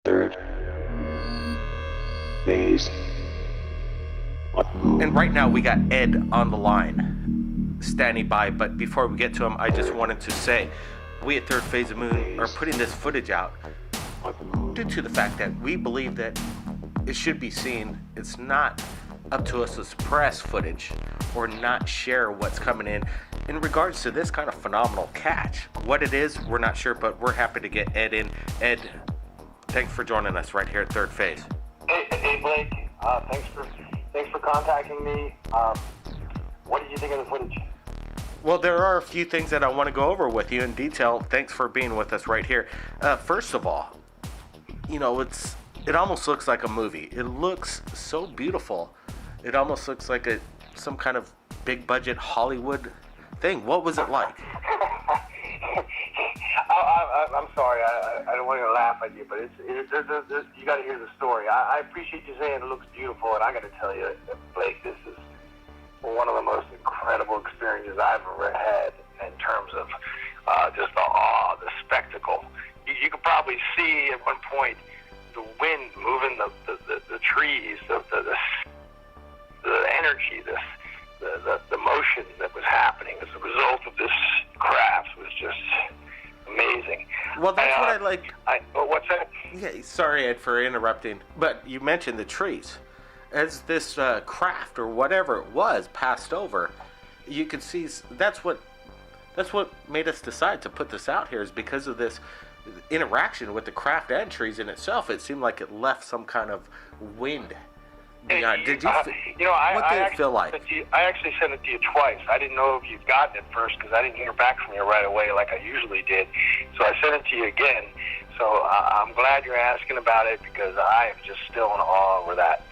Third phase. And right now we got Ed on the line, standing by. But before we get to him, I just wanted to say, we at Third Phase of Moon are putting this footage out due to the fact that we believe that it should be seen. It's not up to us to suppress footage or not share what's coming in regards to this kind of phenomenal catch. What it is, we're not sure, but we're happy to get Ed in. Ed, thanks for joining us right here at Third Phase. Hey Blake, thanks for contacting me. What did you think of the footage? Well, there are a few things that I want to go over with you in detail. Thanks for being with us right here. First of all, you know, it almost looks like a movie. It looks so beautiful. It almost looks like some kind of big budget Hollywood thing. What was it like? I'm sorry, I don't want to laugh at you, but you got to hear the story. I appreciate you saying it looks beautiful, and I got to tell you, Blake, this is one of the most incredible experiences I've ever had in terms of just the awe, the spectacle. You could probably see at one point the wind moving the trees, the energy, the motion that was happening as a result of this craft was just amazing. Well, that's what I like. What's that? Yeah, sorry, Ed, for interrupting, but you mentioned the trees. As this craft or whatever it was passed over, you could see that's what made us decide to put this out here, is because of this interaction with the craft and trees in itself. It seemed like it left some kind of wind behind. Did you? What did it feel like? I actually sent it to you twice. I didn't know if you'd gotten it first because I didn't hear back from you right away like I usually did. So I sent it to you again. So I'm glad you're asking about it because I am just still in awe over that.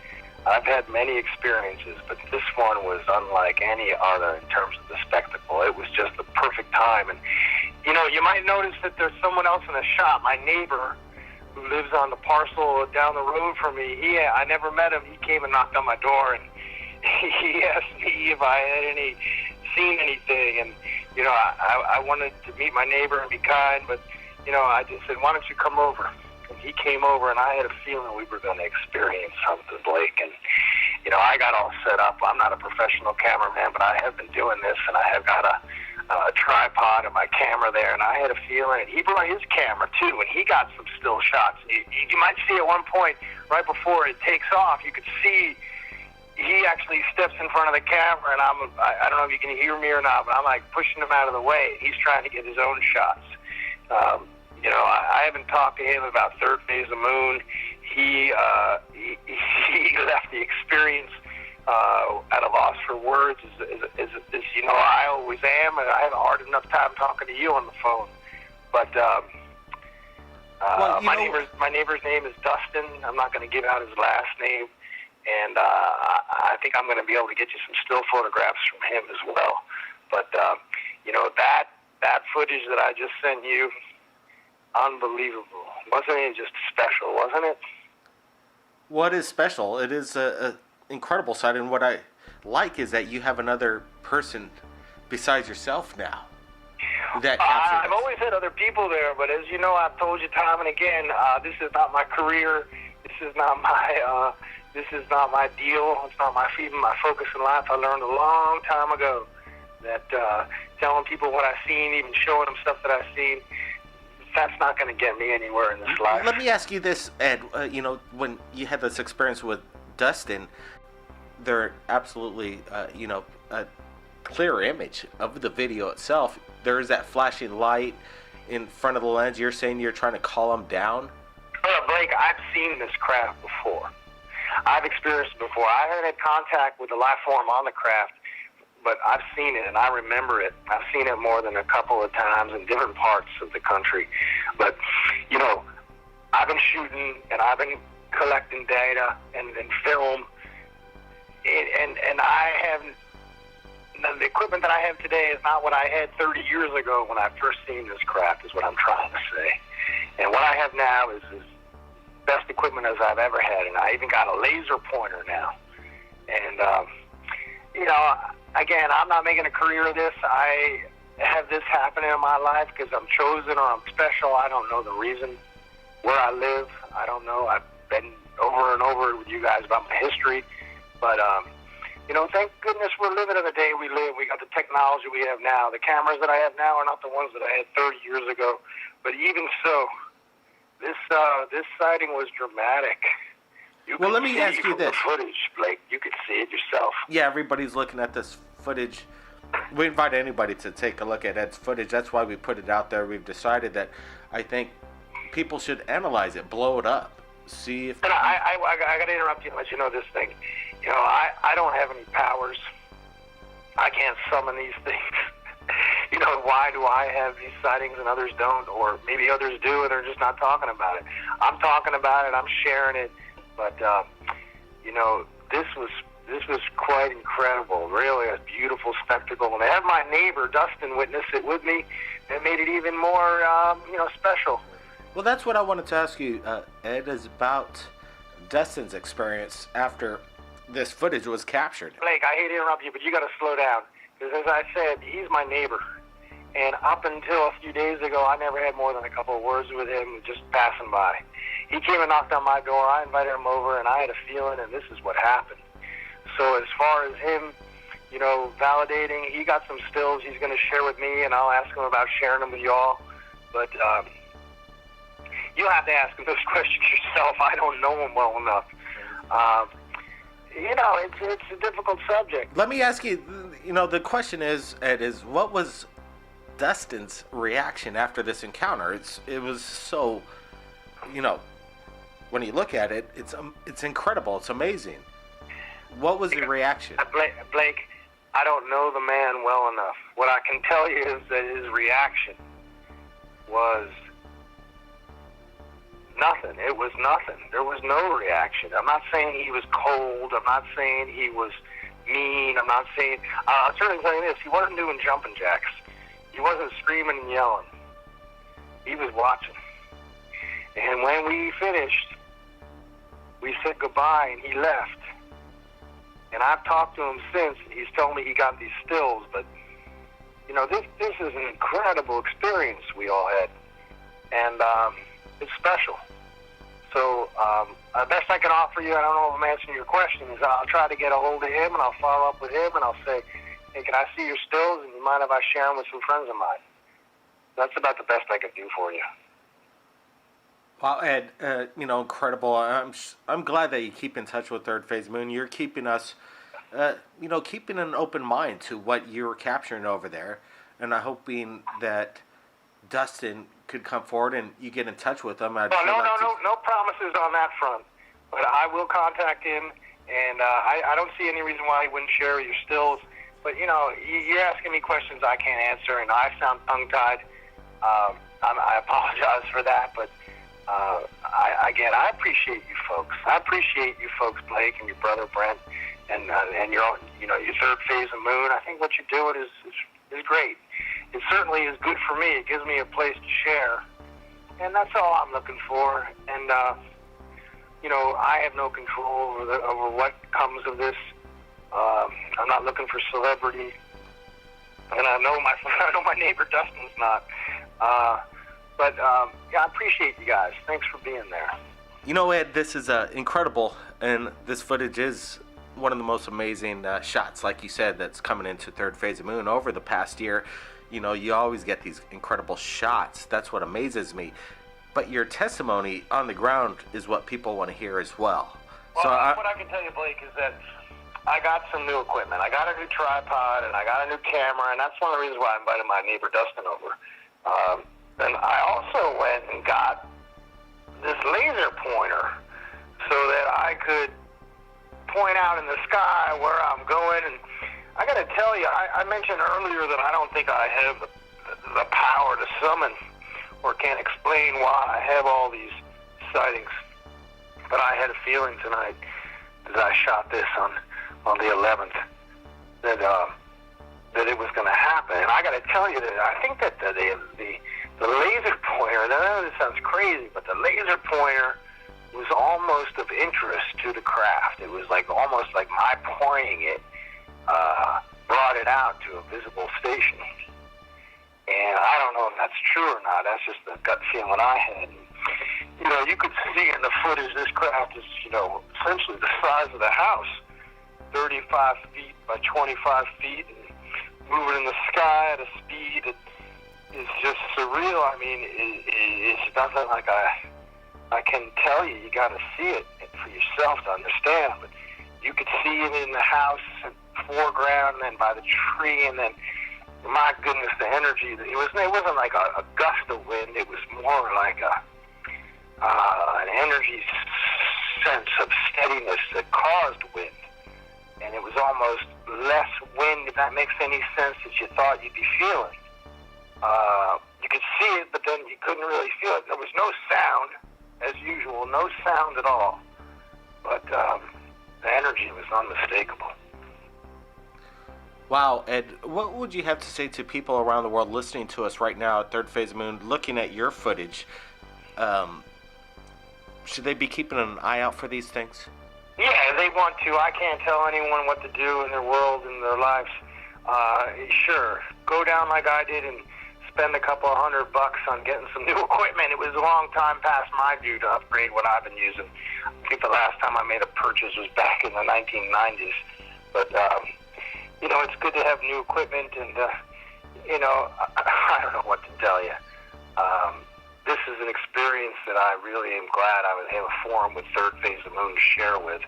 I've had many experiences, but this one was unlike any other in terms of the spectacle. It was just the perfect time. And, you know, you might notice that there's someone else in the shop, my neighbor, who lives on the parcel down the road from me. I never met him. He came and knocked on my door, and he asked me if I had seen anything. And, you know, I wanted to meet my neighbor and be kind, but, you know, I just said, why don't you come over? And he came over, and I had a feeling we were going to experience something, Blake. And, you know, I got all set up. I'm not a professional cameraman, but I have been doing this, and I have got a tripod and my camera there, and I had a feeling. He brought his camera, too, and he got some still shots. You might see at one point, right before it takes off, you could see he actually steps in front of the camera, and I don't know if you can hear me or not, but I'm, like, pushing him out of the way. He's trying to get his own shots. You know, I haven't talked to him about Third Phase of Moon. He left the experience at a loss for words, as you know, I always am, and I have a hard enough time talking to you on the phone. But my neighbor's name is Dustin. I'm not going to give out his last name, and I think I'm going to be able to get you some still photographs from him as well. But you know, that footage that I just sent you, unbelievable. Wasn't it just special, wasn't it? What is special? It is a incredible sight, and what I like is that you have another person besides yourself now that captured I've always had other people there, but as you know, I've told you time and again, this is not my career. This is not my deal. It's not even my focus in life. I learned a long time ago that telling people what I've seen, even showing them stuff that I've seen, that's not going to get me anywhere in this life. Let me ask you this, Ed. You know, when you had this experience with Dustin, they're absolutely, you know, a clear image of the video itself. There is that flashing light in front of the lens. You're saying you're trying to call him down? Blake, I've seen this craft before. I've experienced it before. I had contact with the life form on the craft, but I've seen it, and I remember it. I've seen it more than a couple of times in different parts of the country. But, you know, I've been shooting, and I've been collecting data and film, and I haven't, the equipment that I have today is not what I had 30 years ago when I first seen this craft, is what I'm trying to say. And what I have now is as best equipment as I've ever had, and I even got a laser pointer now. And, you know, again, I'm not making a career of this. I have this happening in my life because I'm chosen or I'm special. I don't know the reason where I live. I don't know. I've been over and over with you guys about my history. But, thank goodness we're living in the day we live. We got the technology we have now. The cameras that I have now are not the ones that I had 30 years ago. But even so, this sighting was dramatic. Well, let me ask you this. The footage, Blake, you could see it yourself. Yeah, everybody's looking at this footage. We invite anybody to take a look at Ed's footage. That's why we put it out there. We've decided that I think people should analyze it, blow it up, see if... And I got to interrupt you and let you know this thing. I don't have any powers. I can't summon these things. Why do I have these sightings and others don't? Or maybe others do and they're just not talking about it. I'm talking about it. I'm sharing it. But, this was quite incredible. Really a beautiful spectacle. And to have my neighbor, Dustin, witness it with me, it made it even more, special. Well, that's what I wanted to ask you, Ed, is about Dustin's experience after this footage was captured. Blake, I hate to interrupt you, but you got to slow down. Because as I said, he's my neighbor. And up until a few days ago, I never had more than a couple of words with him just passing by. He came and knocked on my door. I invited him over, and I had a feeling, and this is what happened. So as far as him, validating, he got some stills he's going to share with me, and I'll ask him about sharing them with y'all. But you'll have to ask him those questions yourself. I don't know him well enough. It's a difficult subject. Let me ask you, the question is, Ed, what was Dustin's reaction after this encounter? It was so, when you look at it, it's incredible. It's amazing. What was the reaction? Blake, I don't know the man well enough. What I can tell you is that his reaction was nothing. It was nothing. There was no reaction. I'm not saying he was cold. I'm not saying he was mean. I'm not saying... I'll certainly tell you this. He wasn't doing jumping jacks. He wasn't screaming and yelling. He was watching. And when we finished, we said goodbye and he left. And I've talked to him since, and he's told me he got these stills, but, this is an incredible experience we all had. And it's special. So, the best I can offer you, I don't know if I'm answering your question, is I'll try to get a hold of him, and I'll follow up with him, and I'll say, hey, can I see your stills, and you mind if I share them with some friends of mine? That's about the best I could do for you. Well, Ed, incredible. I'm glad that you keep in touch with Third Phase Moon. You're keeping us, keeping an open mind to what you're capturing over there. And I'm hoping that Dustin could come forward and you get in touch with him. No promises on that front. But I will contact him, and I don't see any reason why he wouldn't share your stills. But, you're asking me questions I can't answer, and I sound tongue-tied. I apologize for that, but... I appreciate you folks. I appreciate you folks, Blake and your brother Brent, and your Third Phase of Moon. I think what you're doing is great. It certainly is good for me. It gives me a place to share, and that's all I'm looking for. And I have no control over what comes of this. I'm not looking for celebrity, and I know my neighbor Dustin's not. But I appreciate you guys. Thanks for being there. Ed, this is incredible, and this footage is one of the most amazing shots, like you said, that's coming into Third Phase of Moon over the past year. You always get these incredible shots. That's what amazes me. But your testimony on the ground is what people want to hear as well. Well, what I can tell you, Blake, is that I got some new equipment. I got a new tripod, and I got a new camera, and that's one of the reasons why I invited my neighbor Dustin over. And I also went and got this laser pointer so that I could point out in the sky where I'm going. And I got to tell you, I mentioned earlier that I don't think I have the power to summon or can't explain why I have all these sightings. But I had a feeling tonight as I shot this on the 11th that it was going to happen. And I got to tell you that I think that the laser pointer, I know this sounds crazy, but the laser pointer was almost of interest to the craft. It was almost like my pointing it brought it out to a visible station. And I don't know if that's true or not. That's just the gut feeling I had. You could see in the footage this craft is, essentially the size of the house, 35 feet by 25 feet, and moving in the sky at a speed that is just surreal. I mean, it's nothing like I can tell you. You got to see it for yourself to understand. But you could see it in the house, in the foreground, and then by the tree, and then, my goodness, the energy. It wasn't like a gust of wind. It was more like an energy sense of steadiness that caused wind. And it was almost less wind, if that makes any sense, that you thought you'd be feeling. You could see it, but then you couldn't really feel it. There was no sound, as usual, no sound at all. But the energy was unmistakable. Wow, Ed, what would you have to say to people around the world listening to us right now at Third Phase of Moon, looking at your footage? Should they be keeping an eye out for these things? Yeah, they want to. I can't tell anyone what to do in their world, in their lives. Sure, go down like I did and spend a couple of $100 on getting some new equipment. It was a long time past my due to upgrade what I've been using. I think the last time I made a purchase was back in the 1990s. But, it's good to have new equipment, and, I don't know what to tell you. This is an experience that I really am glad I would have a forum with Third Phase of the Moon to share with.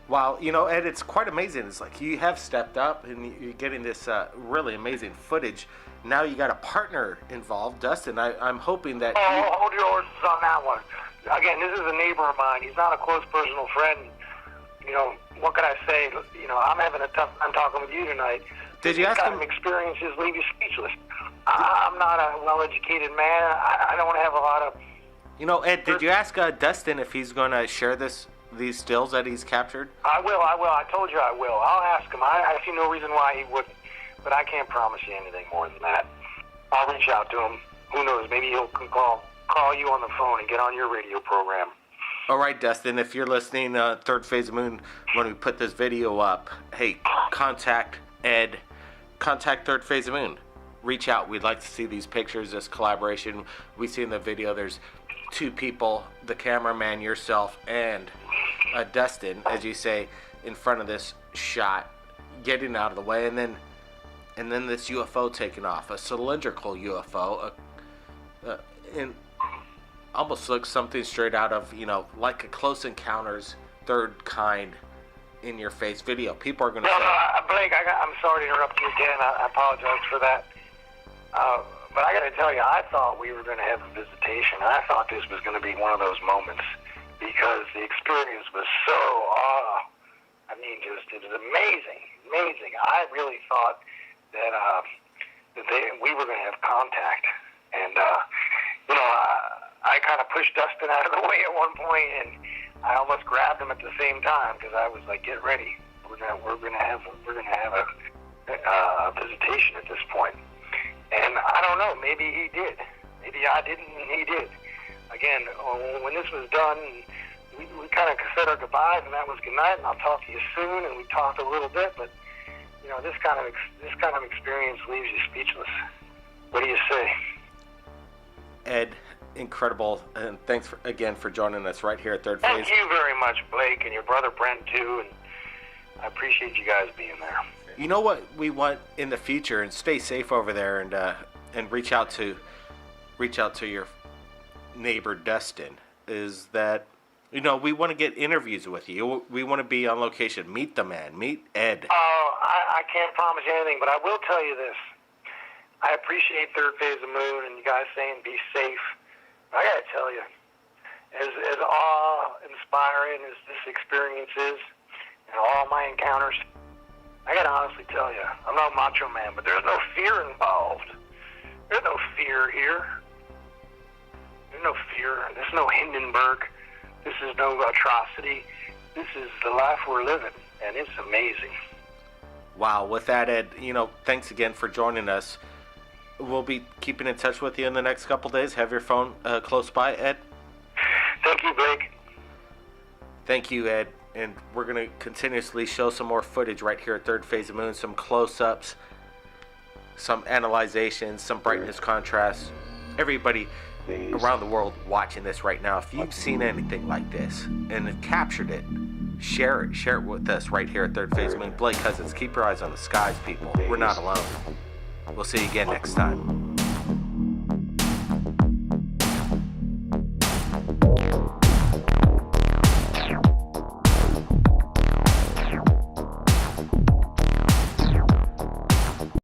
Wow, Ed, it's quite amazing. It's like you have stepped up and you're getting this really amazing footage. Now you got a partner involved, Dustin. I'm hoping that hold your horses on that one. Again, this is a neighbor of mine. He's not a close personal friend. What can I say? I'm having a tough time talking with you tonight. Did you ask him? These kind of experiences leave you speechless. I'm not a well-educated man. I don't have a lot of... Ed, did you ask Dustin if he's going to share these stills that he's captured? I will. I told you I will. I'll ask him. I see no reason why he wouldn't. But I can't promise you anything more than that. I'll reach out to him. Who knows? Maybe he'll call you on the phone and get on your radio program. All right, Dustin, if you're listening, Third Phase of Moon, when we put this video up, hey, contact Ed, contact Third Phase of Moon. Reach out. We'd like to see these pictures, this collaboration. We see in the video there's two people, the cameraman, yourself, and Dustin, as you say, in front of this shot, getting out of the way, and then this UFO taking off, a cylindrical UFO, and almost looks something straight out of, like a Close Encounters, Third Kind, in your face video. People are going to say... No, Blake, I'm sorry to interrupt you again. I apologize for that. But I got to tell you, I thought we were going to have a visitation. I thought this was going to be one of those moments because the experience was so, it was amazing. I really thought that we were going to have contact. And, I kind of pushed Dustin out of the way at one point, and I almost grabbed him at the same time because I was like, "Get ready, we're gonna have a visitation at this point." And I don't know, maybe he did, maybe I didn't, and he did. Again, when this was done, we kind of said our goodbyes, and that was good night, and I'll talk to you soon. And we talked a little bit, but this kind of experience leaves you speechless. What do you say? Ed, incredible, and thanks again for joining us right here at Third Phase. Thank you very much, Blake, and your brother Brent too, and I appreciate you guys being there. You know what we want in the future, and stay safe over there, and reach out to your neighbor Dustin, is that we want to get interviews with you. We want to be on location. Meet the man. Meet Ed. I can't promise you anything, but I will tell you this. I appreciate Third Phase of Moon and you guys saying be safe. I gotta tell you, as awe-inspiring as this experience is, and all my encounters, I gotta honestly tell you, I'm not a macho man, but there's no fear involved. There's no fear here. There's no fear. There's no Hindenburg. This is no atrocity. This is the life we're living, and it's amazing. Wow. With that, Ed, thanks again for joining us. We'll be keeping in touch with you in the next couple days. Have your phone close by, Ed. Thank you, Blake. Thank you, Ed. And we're going to continuously show some more footage right here at Third Phase of Moon, some close-ups, some analyzations, some brightness contrast. Everybody, around the world watching this right now, if you've seen anything like this and have captured it, share it with us right here at Third Phase Moon. Blake Cousins, keep your eyes on the skies, people. We're not alone. We'll see you again next time.